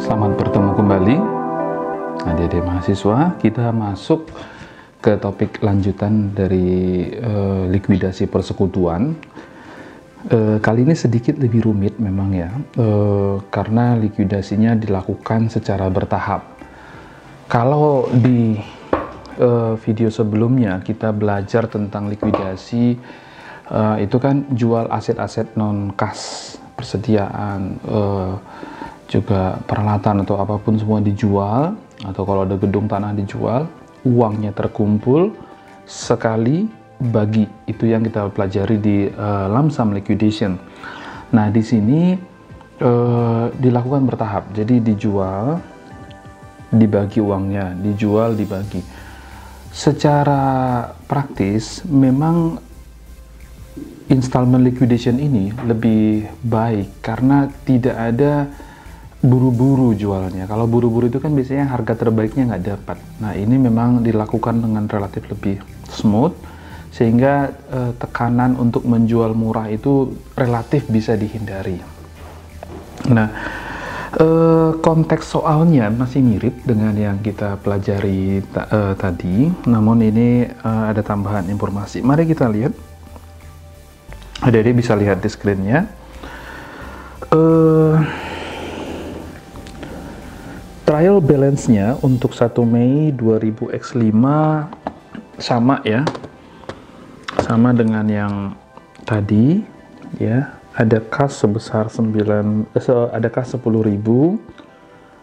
Selamat bertemu kembali adik-adik mahasiswa. Kita masuk ke topik lanjutan dari likuidasi persekutuan. Kali ini sedikit lebih rumit memang ya, karena likuidasinya dilakukan secara bertahap. Kalau di video sebelumnya kita belajar tentang likuidasi, itu kan jual aset-aset non kas, persediaan, juga peralatan atau apapun semua dijual, atau kalau ada gedung tanah dijual, uangnya terkumpul sekali bagi. Itu yang kita pelajari di lump sum liquidation. Nah, di sini dilakukan bertahap. Jadi dijual, dibagi uangnya, dijual, dibagi. Secara praktis memang installment liquidation ini lebih baik karena tidak ada buru-buru jualnya. Kalau buru-buru itu kan biasanya harga terbaiknya nggak dapat. Nah, ini memang dilakukan dengan relatif lebih smooth, sehingga tekanan untuk menjual murah itu relatif bisa dihindari. Nah, konteks soalnya masih mirip dengan yang kita pelajari tadi, namun ini ada tambahan informasi. Mari kita lihat. Adik-adik bisa lihat di screen-nya. Trial balance-nya untuk 1 Mei 2000x5 sama ya, sama dengan yang tadi ya. Ada kas sebesar 10.000,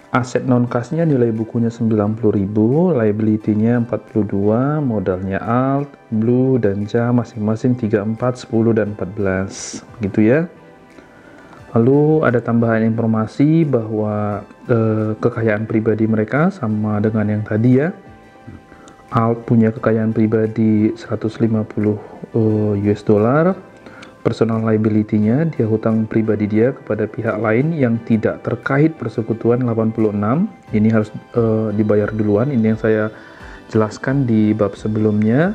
aset non kasnya nilai bukunya 90.000, liability-nya 42, modalnya alt, blue dan ja masing-masing 34, 10 dan 14 gitu ya. Lalu ada tambahan informasi bahwa kekayaan pribadi mereka sama dengan yang tadi ya. Alt punya kekayaan pribadi 150 US dollar. Personal liability-nya, dia hutang pribadi dia kepada pihak lain yang tidak terkait persekutuan 86. Ini harus dibayar duluan. Ini yang saya jelaskan di bab sebelumnya.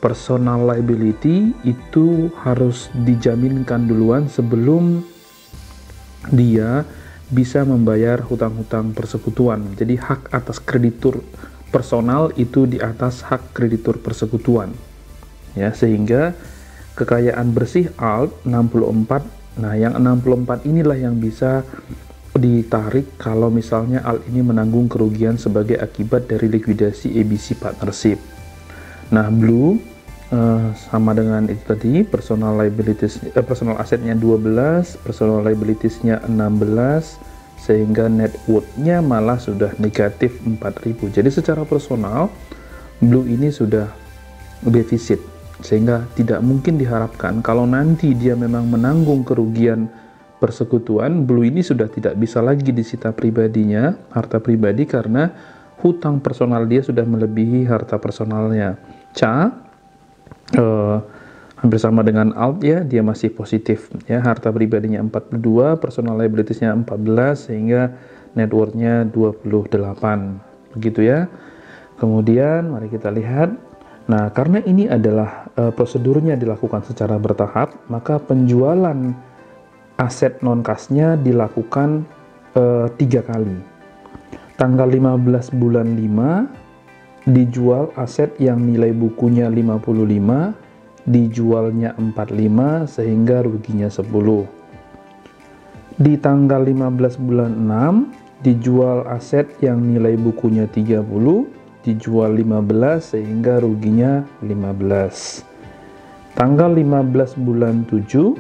Personal liability itu harus dijaminkan duluan sebelum dia bisa membayar hutang-hutang persekutuan. Jadi hak atas kreditur personal itu di atas hak kreditur persekutuan. Ya, sehingga kekayaan bersih alt 64. Nah, yang 64 inilah yang bisa ditarik kalau misalnya alt ini menanggung kerugian sebagai akibat dari likuidasi ABC partnership. Nah, blue sama dengan itu tadi, personal liabilities, personal asetnya 12, personal liabilitiesnya 16, sehingga net worth-nya malah sudah negatif 4.000. Jadi secara personal blue ini sudah defisit, sehingga tidak mungkin diharapkan kalau nanti dia memang menanggung kerugian persekutuan, blue ini sudah tidak bisa lagi disita pribadinya, harta pribadi, karena hutang personal dia sudah melebihi harta personalnya. Hampir sama dengan alt ya, dia masih positif ya, harta pribadinya 42, personal liabilitiesnya 14, sehingga net worth-nya 28 begitu ya. Kemudian mari kita lihat. Nah, karena ini adalah prosedurnya dilakukan secara bertahap, maka penjualan aset non kasnya dilakukan 3 kali. Tanggal 15 bulan 5 dijual aset yang nilai bukunya 55, dijualnya 45 sehingga ruginya 10. Di tanggal 15 bulan 6 dijual aset yang nilai bukunya 30, dijual 15 sehingga ruginya 15. Tanggal 15 bulan 7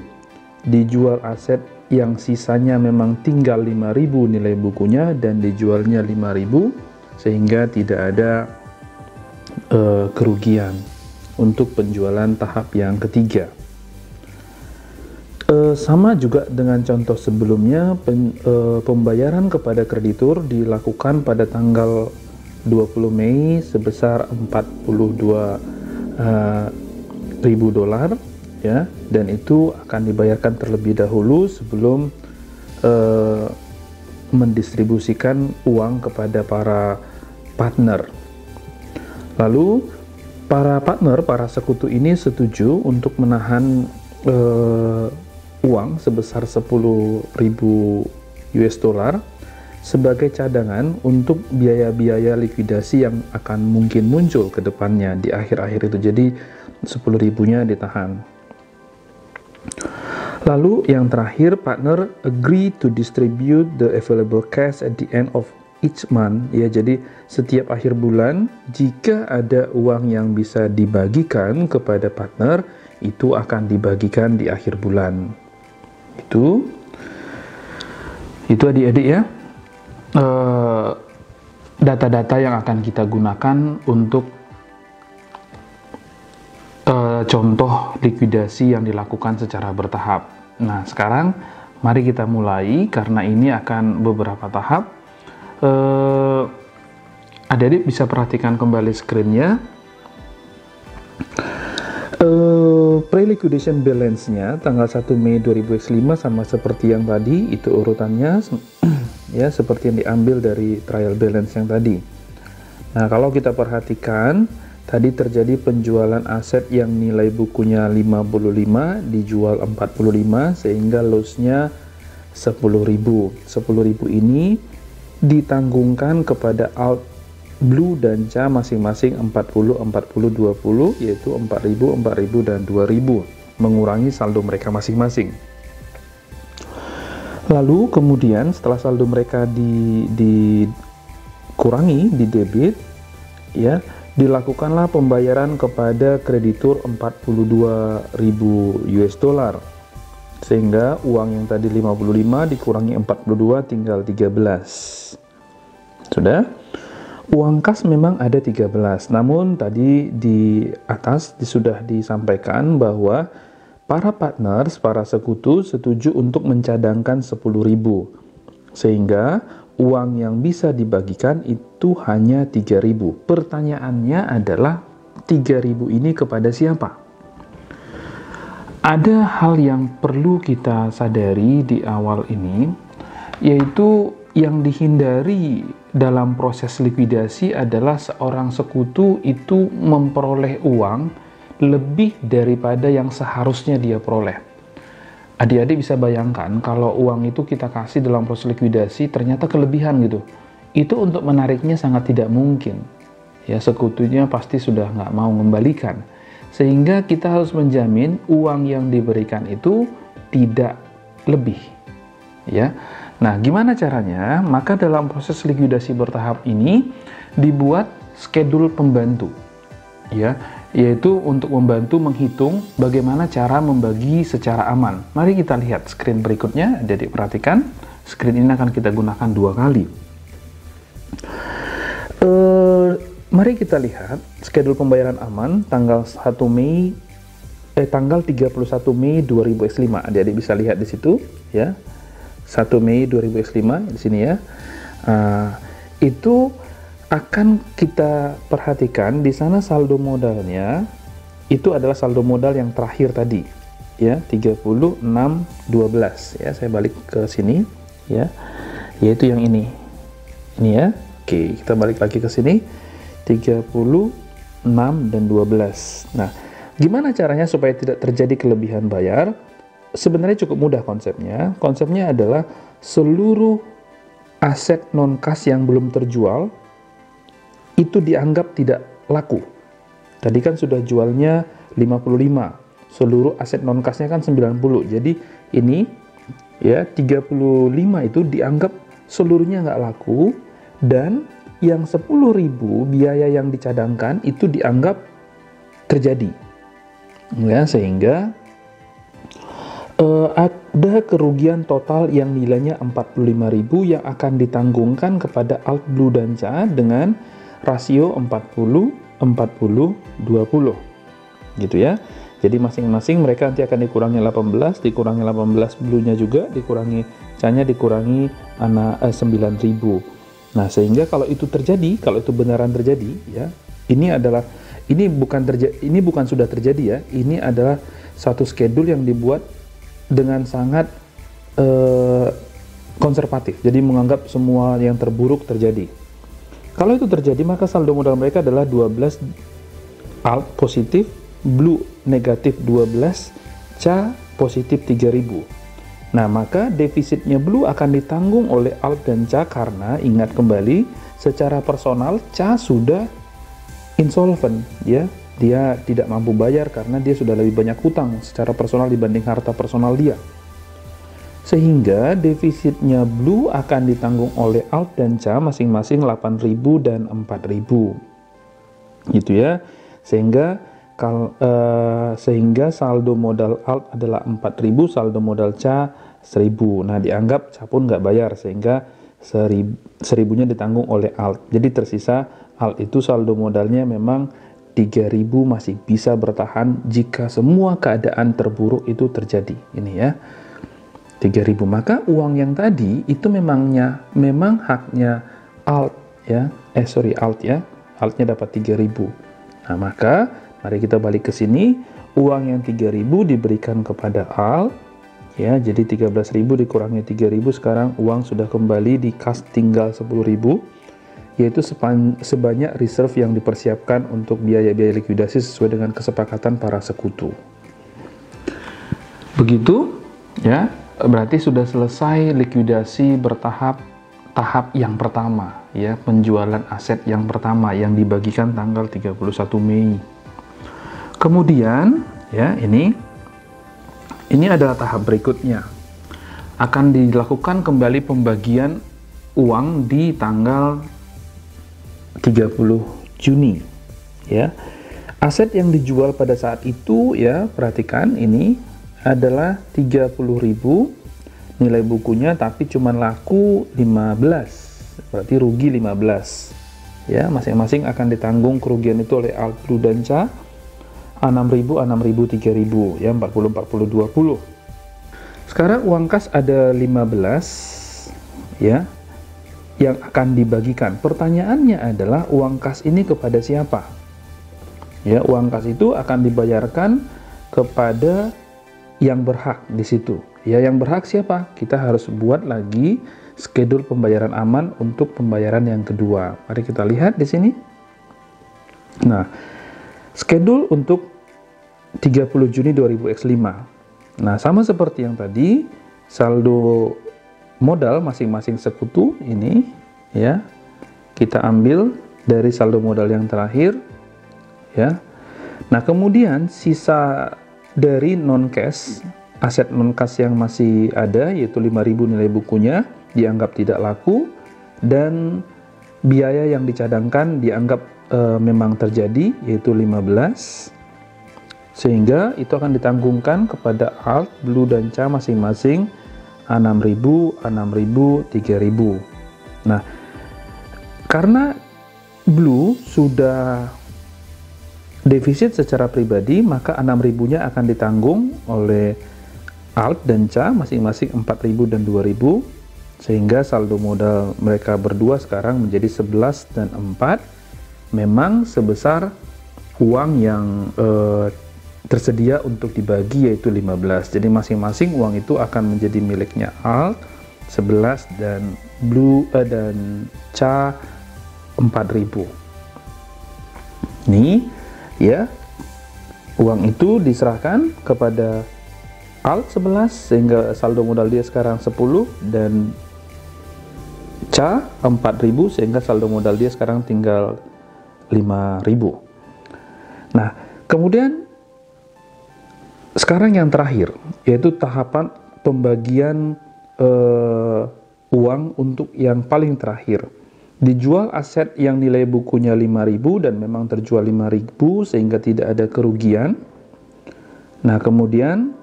dijual aset yang sisanya memang tinggal 5.000 nilai bukunya dan dijualnya 5.000 sehingga tidak ada kerugian untuk penjualan tahap yang ketiga. Sama juga dengan contoh sebelumnya, pembayaran kepada kreditur dilakukan pada tanggal 20 Mei sebesar 42.000 dolar ya, dan itu akan dibayarkan terlebih dahulu sebelum mendistribusikan uang kepada para partner. Lalu para partner, para sekutu ini setuju untuk menahan uang sebesar 10.000 US dollar sebagai cadangan untuk biaya-biaya likuidasi yang akan mungkin muncul ke depannya di akhir-akhir itu. Jadi 10.000-nya ditahan. Lalu yang terakhir, partner agree to distribute the available cash at the end of each month. Ya, jadi setiap akhir bulan jika ada uang yang bisa dibagikan kepada partner, itu akan dibagikan di akhir bulan. Itu adik-adik ya, data-data yang akan kita gunakan untuk contoh likuidasi yang dilakukan secara bertahap. Nah, sekarang mari kita mulai, karena ini akan beberapa tahap. Adik-adik bisa perhatikan kembali screen-nya. Pre-liquidation balance-nya tanggal 1 Mei 2005 sama seperti yang tadi, itu urutannya ya, seperti yang diambil dari trial balance yang tadi. Nah, kalau kita perhatikan, tadi terjadi penjualan aset yang nilai bukunya 55 dijual 45, sehingga loss-nya 10.000. 10.000 ini ditanggungkan kepada Alt, Blue dan Ca masing-masing 40, 40, 20, yaitu 4.000, 4.000 dan 2.000, mengurangi saldo mereka masing-masing. Lalu kemudian setelah saldo mereka dikurangi, di debit, ya, dilakukanlah pembayaran kepada kreditur 42.000 US dollar, sehingga uang yang tadi 55 dikurangi 42 tinggal 13. Sudah? Uang kas memang ada 13, namun tadi di atas sudah disampaikan bahwa para partners, para sekutu setuju untuk mencadangkan 10.000, sehingga uang yang bisa dibagikan itu hanya 3.000. Pertanyaannya adalah 3.000 ini kepada siapa? Ada hal yang perlu kita sadari di awal ini, yaitu yang dihindari dalam proses likuidasi adalah seorang sekutu itu memperoleh uang lebih daripada yang seharusnya dia peroleh. Adik-adik bisa bayangkan kalau uang itu kita kasih dalam proses likuidasi ternyata kelebihan gitu. Itu untuk menariknya sangat tidak mungkin. Ya, sekutunya pasti sudah nggak mau mengembalikan. Sehingga kita harus menjamin uang yang diberikan itu tidak lebih. Ya. Nah, gimana caranya? Maka dalam proses likuidasi bertahap ini dibuat schedule pembantu. Ya, yaitu untuk membantu menghitung bagaimana cara membagi secara aman. Mari kita lihat screen berikutnya. Adik-adik perhatikan, screen ini akan kita gunakan 2 kali. Mari kita lihat schedule pembayaran aman tanggal 31 Mei 2005. Adik-adik bisa lihat di situ, ya. 1 Mei 2005 di sini ya. Itu akan kita perhatikan di sana saldo modalnya itu adalah saldo modal yang terakhir tadi, ya, 36.12 ya. Saya balik ke sini ya, yaitu yang ini ya. Oke, kita balik lagi ke sini, 36 dan 12. Nah, gimana caranya supaya tidak terjadi kelebihan bayar? Sebenarnya cukup mudah konsepnya. Konsepnya adalah seluruh aset non-kas yang belum terjual itu dianggap tidak laku. Tadi kan sudah jualnya 55. Seluruh aset non-kasnya kan 90. Jadi ini ya 35 itu dianggap seluruhnya nggak laku, dan yang 10.000 biaya yang dicadangkan itu dianggap terjadi. Ya, sehingga ada kerugian total yang nilainya 45.000 yang akan ditanggungkan kepada Alt, Blue dan Ca dengan rasio 40, 40, 20 gitu ya. Jadi masing-masing mereka nanti akan dikurangi 18, dikurangi 18 Blue-nya juga, dikurangi Ca-nya, dikurangi 9.000. Nah, sehingga kalau itu terjadi, kalau itu beneran terjadi ya, ini bukan sudah terjadi ya, ini adalah satu schedule yang dibuat dengan sangat konservatif, jadi menganggap semua yang terburuk terjadi. Kalau itu terjadi, maka saldo modal mereka adalah 12 Alt positif, Blue negatif 12, Ca positif 3.000. Nah, maka defisitnya Blue akan ditanggung oleh Alt dan Cha karena ingat kembali secara personal Cha sudah insolvent, ya. Dia tidak mampu bayar karena dia sudah lebih banyak hutang secara personal dibanding harta personal dia. Sehingga defisitnya Blue akan ditanggung oleh Alt dan Cha masing-masing 8.000 dan 4.000. Gitu ya. Sehingga saldo modal Alt adalah 4.000, saldo modal Cha 1.000. Nah, dianggap Cha pun nggak bayar sehingga 1.000-nya ditanggung oleh Alt. Jadi tersisa Alt itu saldo modalnya memang 3.000 masih bisa bertahan jika semua keadaan terburuk itu terjadi. Ini ya. 3.000. Maka uang yang tadi itu memang haknya Alt ya. Alt ya. Altnya dapat 3.000. Nah, maka mari kita balik ke sini. Uang yang 3.000 diberikan kepada Alt ya. Jadi 13.000 dikurangi 3.000, sekarang uang sudah kembali di kas tinggal 10.000. Yaitu sebanyak reserve yang dipersiapkan untuk biaya-biaya likuidasi sesuai dengan kesepakatan para sekutu. Begitu ya, berarti sudah selesai likuidasi bertahap, tahap yang pertama ya, penjualan aset yang pertama yang dibagikan tanggal 31 Mei. Kemudian ya, ini adalah tahap berikutnya. Akan dilakukan kembali pembagian uang di tanggal 30 Juni ya. Aset yang dijual pada saat itu ya, perhatikan ini adalah 30.000 nilai bukunya, tapi cuma laku 15, berarti rugi 15 ya. Masing-masing akan ditanggung kerugian itu oleh Alt, Blue dan Cha. 6.000, 6.000, 3.000 ya, 40, 40, 20. Sekarang uang kas ada 15 ya yang akan dibagikan. Pertanyaannya adalah uang kas ini kepada siapa? Ya, uang kas itu akan dibayarkan kepada yang berhak di situ. Ya, yang berhak siapa? Kita harus buat lagi schedule pembayaran aman untuk pembayaran yang kedua. Mari kita lihat di sini. Nah, schedule untuk 30 Juni 2000X5. Nah, sama seperti yang tadi, saldo modal masing-masing sekutu ini ya, kita ambil dari saldo modal yang terakhir ya. Nah, kemudian sisa dari non cash, aset non cash yang masih ada yaitu 5.000 nilai bukunya dianggap tidak laku, dan biaya yang dicadangkan dianggap memang terjadi yaitu 15, sehingga itu akan ditanggungkan kepada Alt, Blue dan Cha masing-masing 6.000, 6.000, 3.000. Nah, karena Blue sudah defisit secara pribadi, maka 6.000-nya akan ditanggung oleh Alt dan Cha masing-masing 4.000 dan 2.000, sehingga saldo modal mereka berdua sekarang menjadi 11 dan 4, memang sebesar uang yang tersedia untuk dibagi yaitu 15. Jadi masing-masing uang itu akan menjadi miliknya Alt 11 dan Blue dan Cha 4.000. Nih ya, uang itu diserahkan kepada Alt 11 sehingga saldo modal dia sekarang 10, dan Cha 4.000 sehingga saldo modal dia sekarang tinggal 5.000. Nah, kemudian sekarang yang terakhir, yaitu tahapan pembagian uang untuk yang paling terakhir. Dijual aset yang nilai bukunya 5.000 dan memang terjual 5.000 sehingga tidak ada kerugian. Nah, kemudian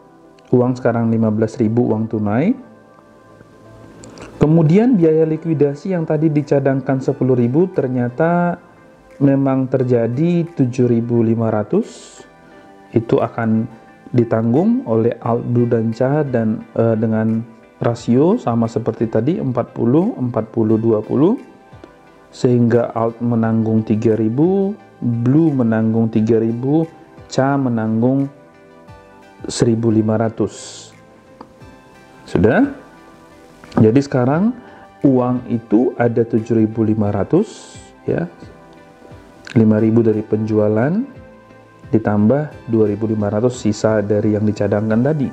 uang sekarang 15.000 uang tunai. Kemudian biaya likuidasi yang tadi dicadangkan 10.000 ternyata memang terjadi 7.500. Itu akan ditanggung oleh Alt, Blue dan Cha, dan dengan rasio sama seperti tadi 40, 40, 20, sehingga Alt menanggung 3.000, Blue menanggung 3.000, Cha menanggung 1.500. Sudah? Jadi sekarang uang itu ada 7.500 ya, 5.000 dari penjualan ditambah 2.500 sisa dari yang dicadangkan tadi.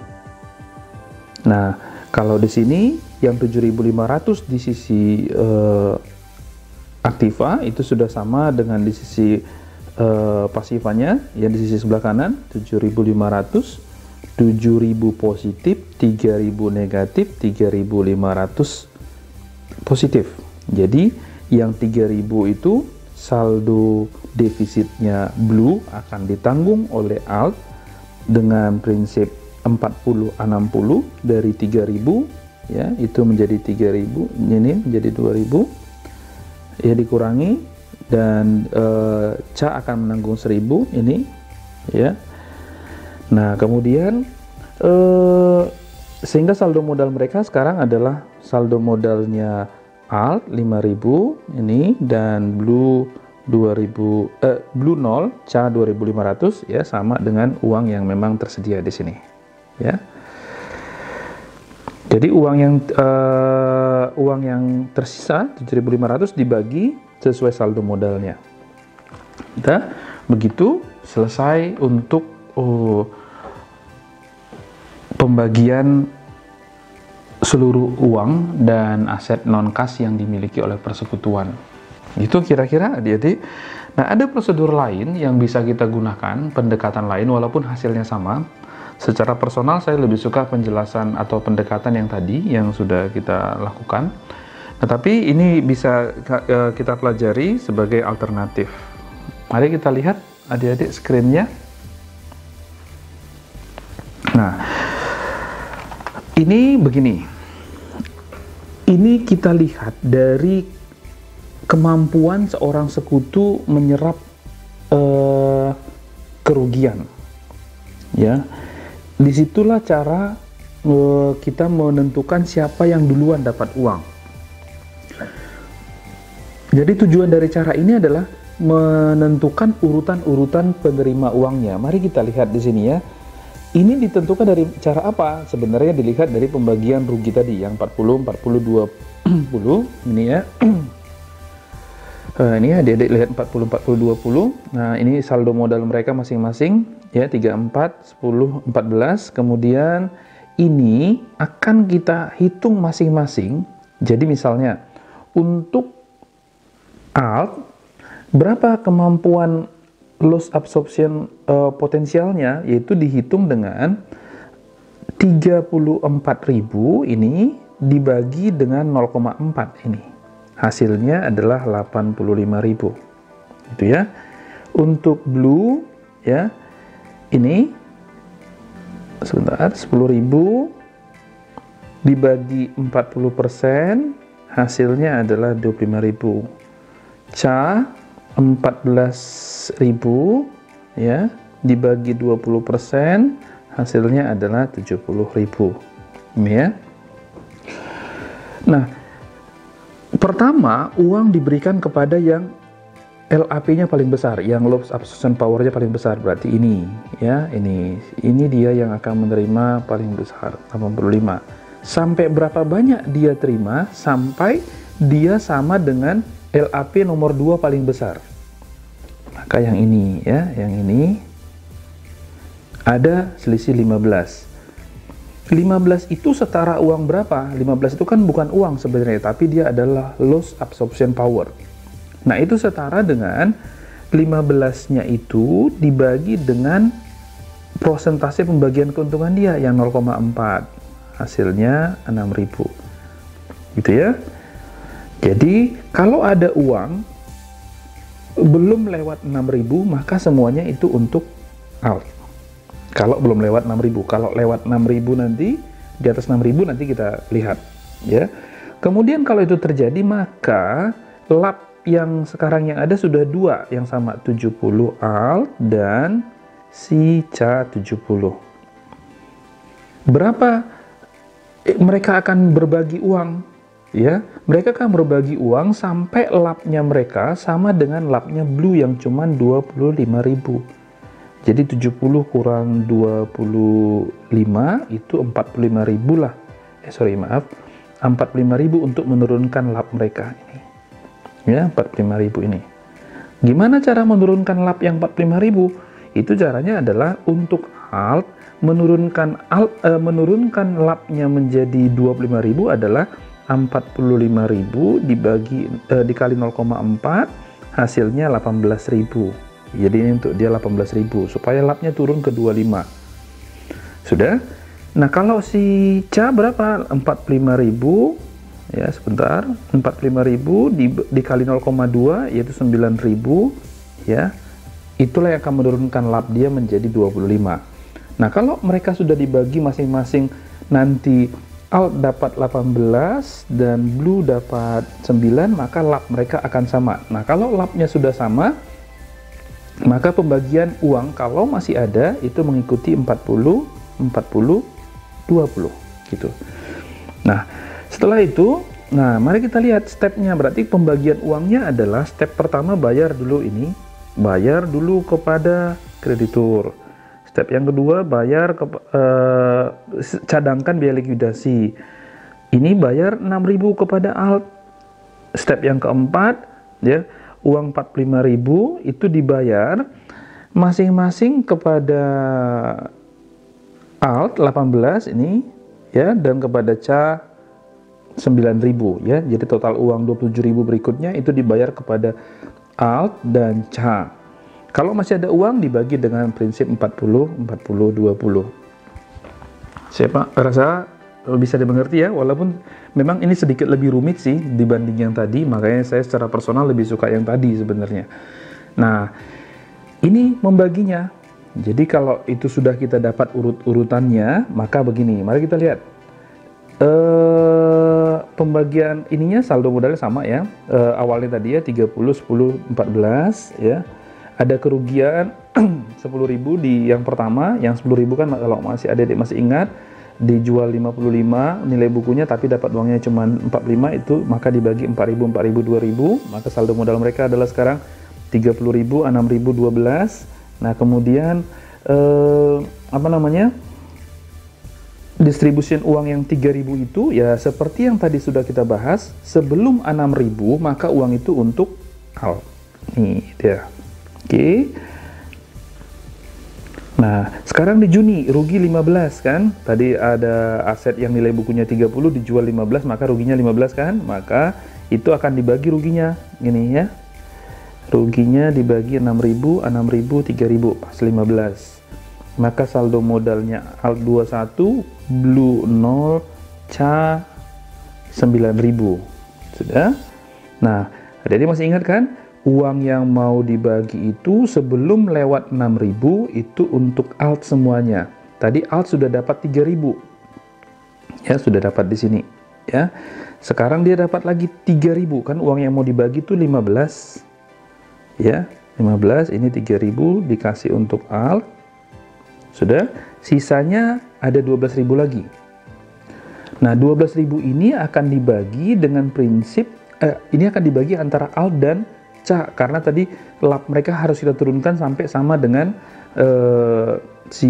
Nah, Kalau di sini yang 7.500 di sisi aktiva itu sudah sama dengan di sisi pasifanya, ya di sisi sebelah kanan 7.500, 7.000 positif, 3.000 negatif, 3.500 positif. Jadi yang 3.000 itu saldo defisitnya blue akan ditanggung oleh alt dengan prinsip 40-60 dari 3.000, ya itu menjadi 3.000, ini menjadi 2.000, ya dikurangi, dan ca akan menanggung 1.000 ini, ya. Nah kemudian sehingga saldo modal mereka sekarang adalah saldo modalnya alt 5.000 ini, dan blue 2.000, blue 0, ca 2.500, ya sama dengan uang yang memang tersedia di sini, ya. Jadi uang yang tersisa 7.500 dibagi sesuai saldo modalnya. Kita begitu selesai untuk pembagian seluruh uang dan aset non kas yang dimiliki oleh persekutuan. Itu kira-kira adik-adik. Nah, ada prosedur lain yang bisa kita gunakan, pendekatan lain walaupun hasilnya sama. Secara personal saya lebih suka penjelasan atau pendekatan yang tadi yang sudah kita lakukan. Nah, tapi ini bisa kita pelajari sebagai alternatif. Mari kita lihat adik-adik screen-nya. Nah, ini begini. Ini kita lihat dari kemampuan seorang sekutu menyerap kerugian, ya. Disitulah cara kita menentukan siapa yang duluan dapat uang. Jadi tujuan dari cara ini adalah menentukan urutan-urutan penerima uangnya. Mari kita lihat di sini ya. Ini ditentukan dari cara apa? Sebenarnya dilihat dari pembagian rugi tadi yang 40, 40, 20 ini ya. Ini adik-adik lihat 40, 40, 20. Nah, ini saldo modal mereka masing-masing ya, 34, 10, 14. Kemudian ini akan kita hitung masing-masing. Jadi misalnya untuk alt berapa kemampuan loss absorption potensialnya, yaitu dihitung dengan 34.000 ini dibagi dengan 0,4 ini. Hasilnya adalah 85.000. Itu ya. Untuk blue ya. Ini sebentar, 10.000 dibagi 40%, hasilnya adalah 25.000. Ca 14.000 ya, dibagi 20%, hasilnya adalah 70.000. Ini ya. Nah, pertama uang diberikan kepada yang LAP-nya paling besar, yang loss absorption power-nya paling besar, berarti ini ya, ini dia yang akan menerima paling besar, 85. Sampai berapa banyak dia terima sampai dia sama dengan LAP nomor 2 paling besar. Maka yang ini ya, yang ini ada selisih 15. 15 itu setara uang berapa? 15 itu kan bukan uang sebenarnya, tapi dia adalah loss absorption power. Nah, itu setara dengan 15-nya itu dibagi dengan persentase pembagian keuntungan dia yang 0,4. Hasilnya 6.000. Gitu ya. Jadi, kalau ada uang belum lewat 6.000, maka semuanya itu untuk alt. Kalau belum lewat 6.000, kalau lewat 6.000 nanti, di atas 6.000 nanti kita lihat ya. Kemudian kalau itu terjadi, maka lap yang sekarang yang ada sudah dua yang sama, 70 alt dan si ca 70. Berapa mereka akan berbagi uang ya? Mereka akan berbagi uang sampai lapnya mereka sama dengan lapnya blue yang cuma 25.000. Jadi 70 kurang 25 itu 45.000 lah. 45.000 untuk menurunkan lap mereka ini. Ya, 45.000 ini. Gimana cara menurunkan lap yang 45.000? Itu caranya adalah untuk alt, menurunkan labnya menjadi 25.000 adalah 45.000 dikali 0,4, hasilnya 18.000. Jadi ini untuk dia 18.000 supaya labnya turun ke 25. Sudah. Nah, kalau si Ca berapa? 45.000 ya, sebentar. 45.000 dikali 0,2 yaitu 9.000 ya. Itulah yang akan menurunkan lab dia menjadi 25. Nah, kalau mereka sudah dibagi masing-masing, nanti alt dapat 18 dan blue dapat 9, maka lab mereka akan sama. Nah, kalau labnya sudah sama, maka pembagian uang kalau masih ada itu mengikuti 40, 40, 20 gitu. Nah, setelah itu, nah mari kita lihat stepnya. Berarti pembagian uangnya adalah step pertama bayar dulu ini, bayar dulu kepada kreditur. Step yang kedua bayar cadangkan biaya likuidasi. Ini bayar 6.000 kepada alt. Step yang keempat ya, uang 45.000 itu dibayar masing-masing kepada alt 18 ini ya, dan kepada Ca 9.000 ya. Jadi total uang 27.000 berikutnya itu dibayar kepada alt dan Ca. Kalau masih ada uang dibagi dengan prinsip 40, 40, 20. Saya rasa bisa dimengerti ya, walaupun memang ini sedikit lebih rumit sih dibanding yang tadi, makanya saya secara personal lebih suka yang tadi sebenarnya. Nah, ini membaginya. Jadi kalau itu sudah kita dapat urut-urutannya, maka begini, mari kita lihat. Pembagian ininya saldo modalnya sama ya. Awalnya tadi ya 30, 10, 14 ya. Ada kerugian 10.000 di yang pertama, yang 10.000 kan kalau masih adik-adik masih ingat, dijual 55 nilai bukunya tapi dapat uangnya cuma 45, itu maka dibagi 4.000, 4.000, 2.000, maka saldo modal mereka adalah sekarang 30.000, 6.000, 12. Nah, kemudian distribusi uang yang 3.000 itu ya seperti yang tadi sudah kita bahas, sebelum 6.000 maka uang itu untuk alt. Nih dia. Oke. Nah, sekarang di Juni rugi 15 kan? Tadi ada aset yang nilai bukunya 30 dijual 15, maka ruginya 15 kan? Maka itu akan dibagi ruginya. Ini ya. Ruginya dibagi 6.000, 6.000, 3.000 pas 15. Maka saldo modalnya alt 21, blue 0, Ca 9.000. Sudah? Nah, jadi masih ingat kan? Uang yang mau dibagi itu sebelum lewat 6.000 itu untuk alt semuanya. Tadi alt sudah dapat 3.000. Ya, sudah dapat di sini, ya. Sekarang dia dapat lagi 3.000 kan, uang yang mau dibagi itu 15. Ya, 15 ini 3.000 dikasih untuk alt. Sudah, sisanya ada 12.000 lagi. Nah, 12.000 ini akan dibagi dengan prinsip ini akan dibagi antara alt dan Ca, karena tadi lab mereka harus kita turunkan sampai sama dengan si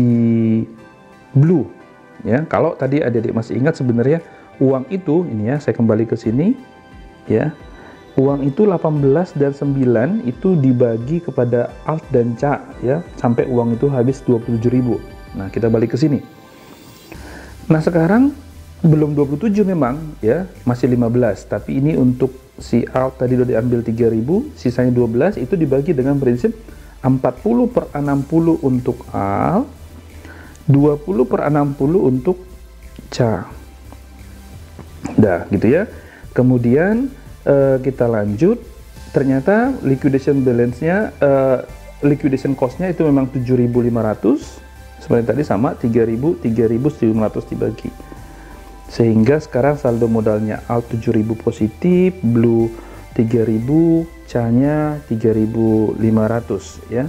blue ya. Kalau tadi adik-adik masih ingat, sebenarnya uang itu ini ya, saya kembali ke sini ya, uang itu 18 dan 9 itu dibagi kepada alt dan Ca ya, sampai uang itu habis 27.000. Nah, kita balik ke sini. Nah, sekarang belum 27 memang ya, masih 15, tapi ini untuk si alt tadi udah diambil 3.000, sisanya 12, itu dibagi dengan prinsip 40/60 untuk alt, 20/60 untuk Ca. Dah gitu ya. Kemudian kita lanjut, ternyata liquidation balance-nya, liquidation cost-nya itu memang 7.500, seperti tadi sama 3.000, 3.700 dibagi. Sehingga sekarang saldo modalnya alt 7.000 positif, blue 3.000, Ca-nya 3.500 ya.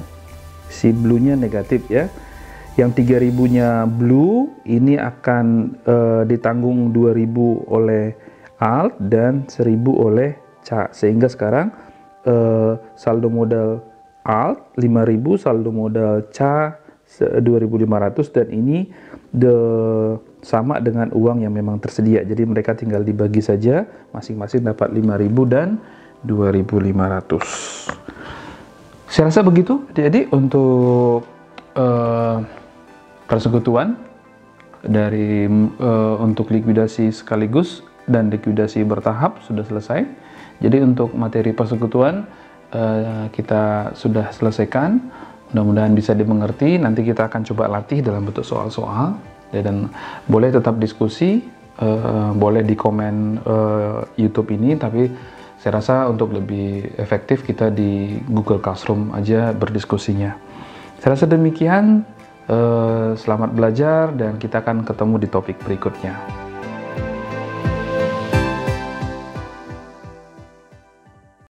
Si blue-nya negatif ya. Yang 3.000-nya blue ini akan ditanggung 2.000 oleh alt dan 1.000 oleh Ca. Sehingga sekarang saldo modal alt 5.000, saldo modal Ca 2.500, dan ini sama dengan uang yang memang tersedia. Jadi mereka tinggal dibagi saja, masing-masing dapat 5.000 dan 2.500. Saya rasa begitu, adik-adik, untuk persekutuan dari untuk likuidasi sekaligus dan likuidasi bertahap sudah selesai. Jadi untuk materi persekutuan kita sudah selesaikan. Mudah-mudahan bisa dimengerti. Nanti kita akan coba latih dalam bentuk soal-soal, ya, dan boleh tetap diskusi, boleh di komen YouTube ini, tapi saya rasa untuk lebih efektif kita di Google Classroom aja berdiskusinya. Saya rasa demikian. Selamat belajar dan kita akan ketemu di topik berikutnya.